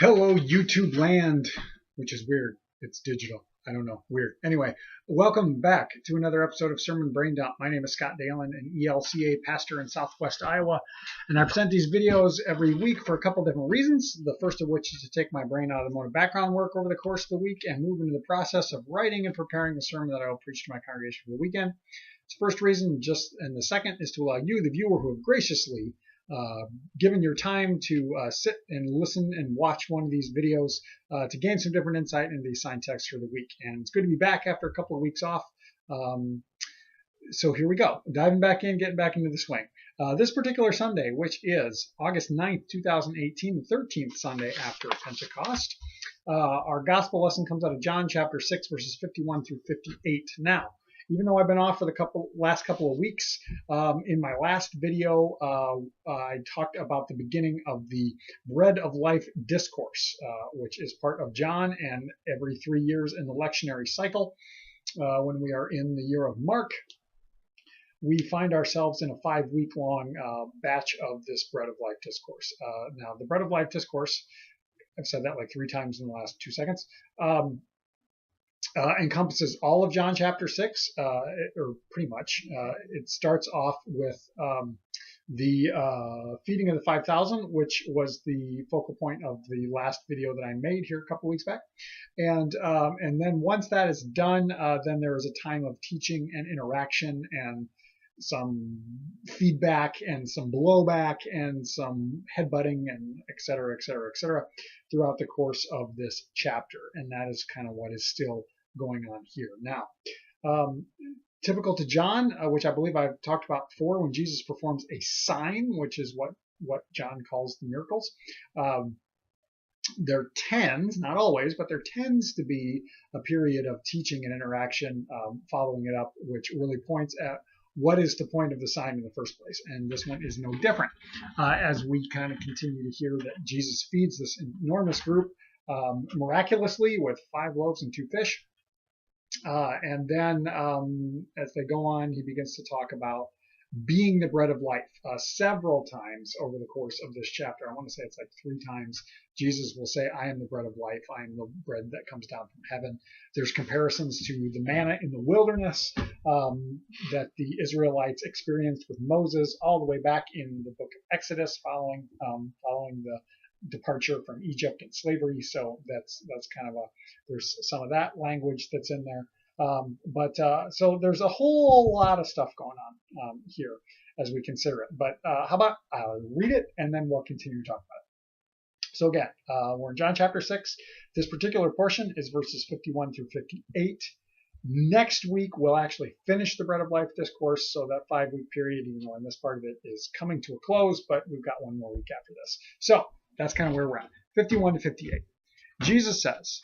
Hello, YouTube land, which is weird. It's digital. I don't know. Weird. Anyway, welcome back to another episode of Sermon Braindump. My name is Scott Dalen, an ELCA pastor in Southwest Iowa, and I present these videos every week for a couple different reasons. The first of which is to take my brain out of the mode of background work over the course of the week and move into the process of writing and preparing the sermon that I will preach to my congregation for the weekend. It's the first reason, and the second is to allow you, the viewer, who have graciously given your time to sit and listen and watch one of these videos to gain some different insight into the assigned text for the week. And it's good to be back after a couple of weeks off. So here we go, diving back in, getting back into the swing. This particular Sunday, which is August 9th, 2018, the 13th Sunday after Pentecost, our gospel lesson comes out of John chapter 6, verses 51 through 58. Now, even though I've been off for the last couple of weeks, in my last video, I talked about the beginning of the Bread of Life Discourse, which is part of John, and every 3 years in the lectionary cycle, when we are in the year of Mark, we find ourselves in a 5-week-long batch of this Bread of Life Discourse. Now, the Bread of Life Discourse, I've said that like 3 times in the last 2 seconds, encompasses all of John chapter 6, or pretty much. It starts off with the feeding of the 5,000, which was the focal point of the last video that I made here a couple weeks back. And then once that is done, then there is a time of teaching and interaction and some feedback and some blowback and some headbutting and et cetera, et cetera, et cetera, throughout the course of this chapter. And that is kind of what is still going on here. Now, typical to John, which I believe I've talked about before, when Jesus performs a sign, which is what John calls the miracles, there tends, not always, but there tends to be a period of teaching and interaction following it up, which really points at what is the point of the sign in the first place. And this one is no different, as we kind of continue to hear that Jesus feeds this enormous group miraculously with 5 loaves and 2 fish. And then as they go on, he begins to talk about being the bread of life several times over the course of this chapter. I want to say it's like 3 times. Jesus will say, I am the bread of life. I am the bread that comes down from heaven. There's comparisons to the manna in the wilderness that the Israelites experienced with Moses all the way back in the book of Exodus following the departure from Egypt and slavery. So that's kind of there's some of that language that's in there. So there's a whole lot of stuff going on here as we consider it. But how about I'll read it and then we'll continue to talk about it. So again, we're in John chapter 6. This particular portion is verses 51 through 58. Next week, we'll actually finish the Bread of Life Discourse, so that 5-week period, even though in this part of it is coming to a close, but we've got one more week after this. So that's kind of where we're at, 51 to 58. Jesus says,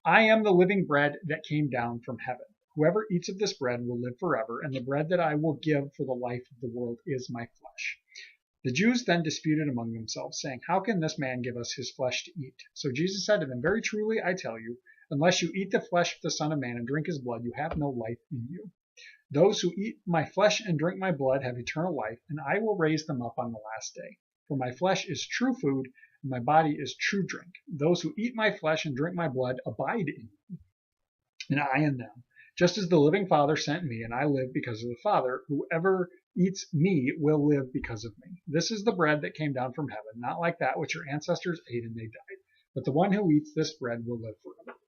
I am the living bread that came down from heaven. Whoever eats of this bread will live forever, and the bread that I will give for the life of the world is my flesh. The Jews then disputed among themselves, saying, How can this man give us his flesh to eat? So Jesus said to them, Very truly I tell you, unless you eat the flesh of the Son of Man and drink his blood, you have no life in you. Those who eat my flesh and drink my blood have eternal life, and I will raise them up on the last day. For my flesh is true food, and my body is true drink. Those who eat my flesh and drink my blood abide in me, and I in them. Just as the living Father sent me, and I live because of the Father, whoever eats me will live because of me. This is the bread that came down from heaven, not like that which your ancestors ate and they died. But the one who eats this bread will live forever.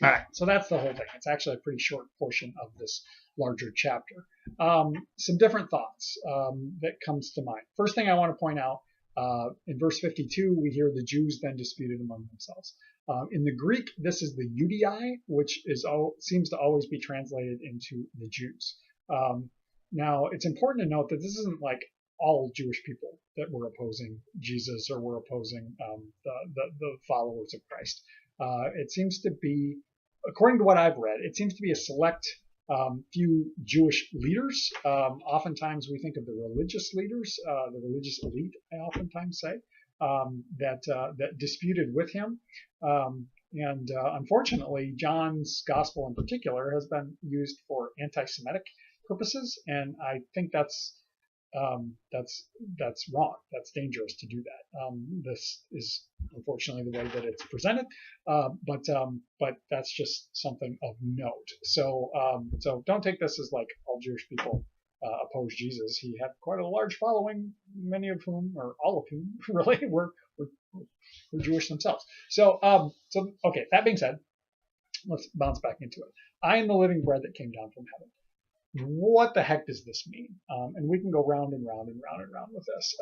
All right, so that's the whole thing. It's actually a pretty short portion of this larger chapter. Some different thoughts that comes to mind. First thing I want to point out, in verse 52, we hear the Jews then disputed among themselves. In the Greek, this is the Judei, which seems to always be translated into the Jews. Now, it's important to note that this isn't like all Jewish people that were opposing Jesus or were opposing the followers of Christ. It seems to be, according to what I've read, it seems to be a select few Jewish leaders. Oftentimes we think of the religious leaders, the religious elite, I oftentimes say, that disputed with him. Unfortunately, John's gospel in particular has been used for anti-Semitic purposes, and I think that's wrong. That's dangerous to do that. This is unfortunately, the way that it's presented. But that's just something of note. So don't take this as like all Jewish people oppose Jesus. He had quite a large following, many of whom, or all of whom, really, were Jewish themselves. So okay. That being said, let's bounce back into it. I am the living bread that came down from heaven. What the heck does this mean? And we can go round and round and round and round with this.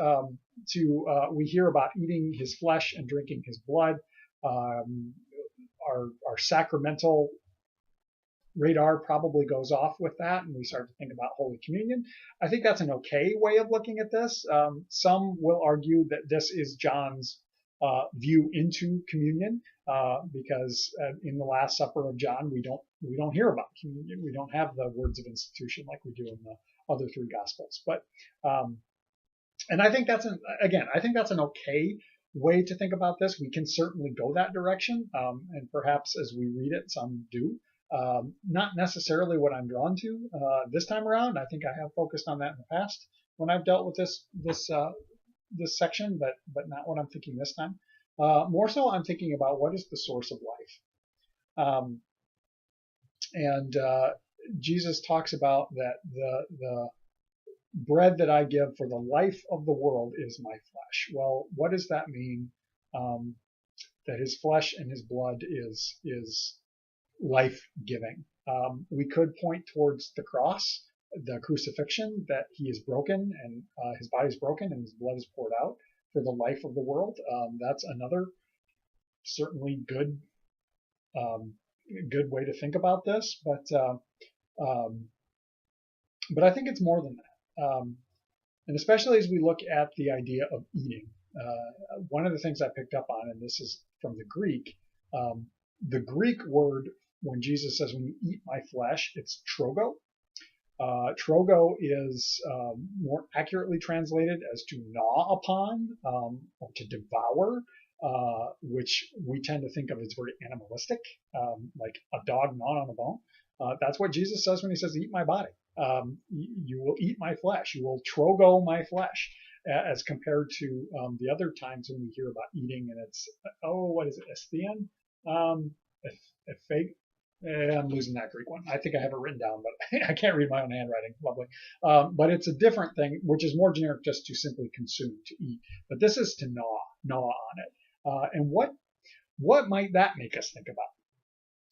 We hear about eating his flesh and drinking his blood. Our sacramental radar probably goes off with that, and we start to think about Holy Communion. I think that's an okay way of looking at this. Some will argue that this is John's view into communion, because in the Last Supper of John, we don't hear about communion. We don't have the words of institution like we do in the other three Gospels. But and I think that's an okay way to think about this. We can certainly go that direction, and perhaps as we read it, some do. Not necessarily what I'm drawn to this time around. I think I have focused on that in the past when I've dealt with this section, but not what I'm thinking this time. More so, I'm thinking about what is the source of life. And Jesus talks about that the bread that I give for the life of the world is my flesh. Well, what does that mean? That his flesh and his blood is life-giving. We could point towards the cross, the crucifixion, that he is broken and his body is broken and his blood is poured out for the life of the world. That's another certainly good way to think about this, but I think it's more than that. And especially as we look at the idea of eating. One of the things I picked up on, and this is from the Greek word, when Jesus says, when you eat my flesh, it's trogo. Trogo is more accurately translated as to gnaw upon, or to devour, which we tend to think of as very animalistic, like a dog gnawing on a bone. That's what Jesus says when he says, eat my body. You will eat my flesh. You will trogo my flesh, as compared to the other times when we hear about eating, and it's, what is it, esthein? I'm losing that Greek one. I think I have it written down, but I can't read my own handwriting. Lovely. But it's a different thing, which is more generic, just to simply consume, to eat. But this is to gnaw on it. And what might that make us think about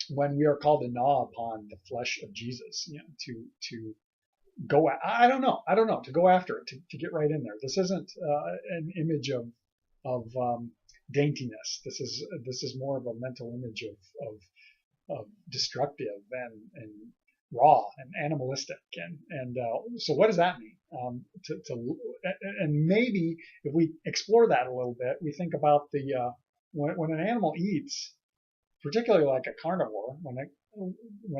when we are called to gnaw upon the flesh of Jesus? To go. I don't know. To go after it, to get right in there. This isn't an image of daintiness. This is more of a mental image of destructive and raw and animalistic, and so what does that mean? And maybe if we explore that a little bit, we think about the when an animal eats, particularly like a carnivore, when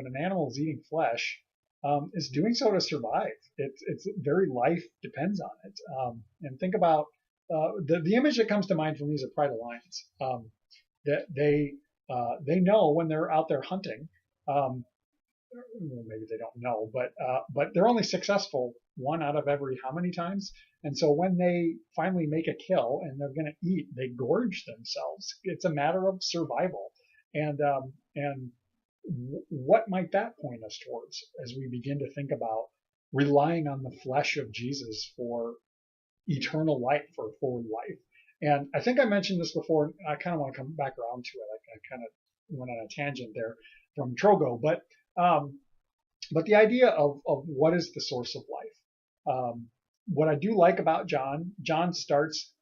an animal is eating flesh, is doing so to survive. Its very life depends on it. And think about the image that comes to mind for me is a pride of lions. That they know when they're out there hunting, maybe they don't know, but they're only successful one out of every how many times? And so when they finally make a kill and they're going to eat, they gorge themselves. It's a matter of survival. And what might that point us towards as we begin to think about relying on the flesh of Jesus for eternal life, for forward life? And I think I mentioned this before, and I kind of want to come back around to it. I kind of went on a tangent there from Trogo, but the idea of what is the source of life. What I do like about John starts,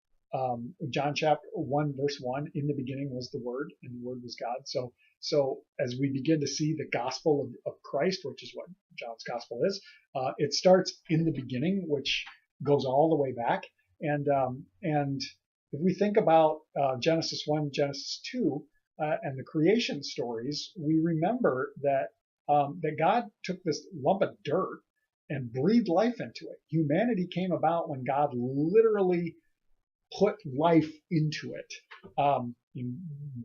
John chapter 1, verse 1, in the beginning was the Word, and the Word was God. So as we begin to see the gospel of Christ, which is what John's gospel is, it starts in the beginning, which goes all the way back. And if we think about Genesis 1, Genesis 2, and the creation stories, we remember that God took this lump of dirt and breathed life into it. Humanity came about when God literally put life into it,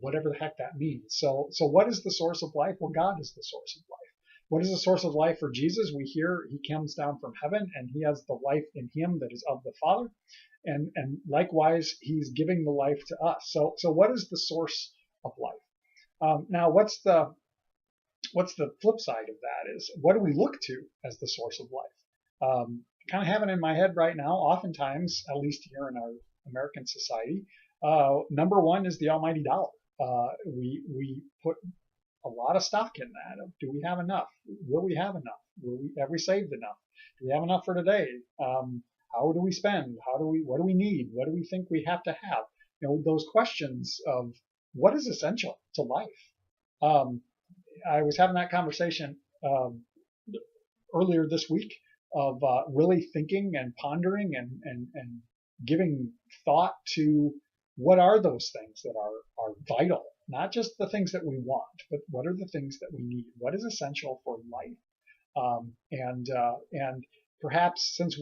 whatever the heck that means. So what is the source of life? Well, God is the source of life. What is the source of life for Jesus? We hear he comes down from heaven and he has the life in him that is of the Father. And likewise, he's giving the life to us. So what is the source of life? Now, what's the flip side of that is what do we look to as the source of life? Kind of have it in my head right now. Oftentimes, at least here in our American society, number one is the almighty dollar. We put a lot of stock in that. Do we have enough? Will we have enough? Have we saved enough? Do we have enough for today? How do we spend? What do we need? What do we think we have to have? Those questions of what is essential to life. I was having that conversation earlier this week of really thinking and pondering and giving thought to what are those things that are vital, not just the things that we want, but what are the things that we need? What is essential for life? And perhaps since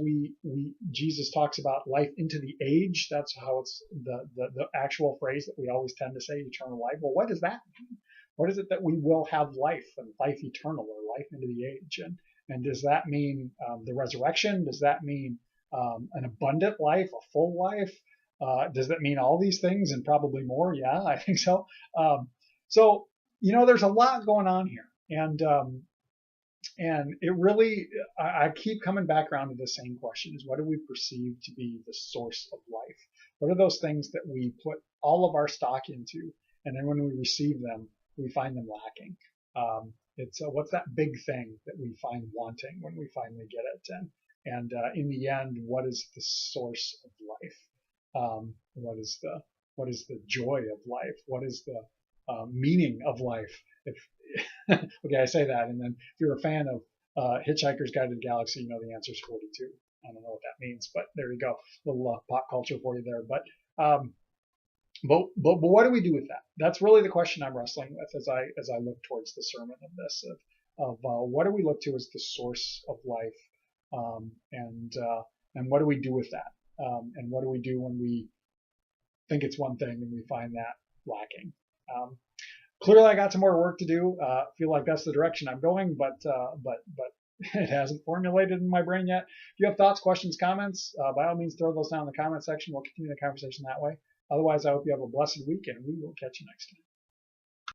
Jesus talks about life into the age, that's how it's the actual phrase that we always tend to say, eternal life. Well, what does that mean? What is it that we will have life and life eternal or life into the age? And does that mean the resurrection? Does that mean an abundant life, a full life? Does that mean all these things and probably more? Yeah, I think so. So there's a lot going on here, and it really, I keep coming back around to the same question: is what do we perceive to be the source of life? What are those things that we put all of our stock into, and then when we receive them, we find them lacking? It's what's that big thing that we find wanting when we finally get it? And in the end, what is the source of life? What is the joy of life? What is the meaning of life? Okay, I say that, and then if you're a fan of Hitchhiker's Guide to the Galaxy, you know the answer is 42. I don't know what that means, but there you go, a little pop culture for you there. But what do we do with that? That's really the question I'm wrestling with as I look towards the sermon of this of what do we look to as the source of life, and what do we do with that, and what do we do when we think it's one thing and we find that lacking? Clearly, I got some more work to do. Feel like that's the direction I'm going, but it hasn't formulated in my brain yet. If you have thoughts, questions, comments, by all means, throw those down in the comment section. We'll continue the conversation that way. Otherwise, I hope you have a blessed week, and we will catch you next time.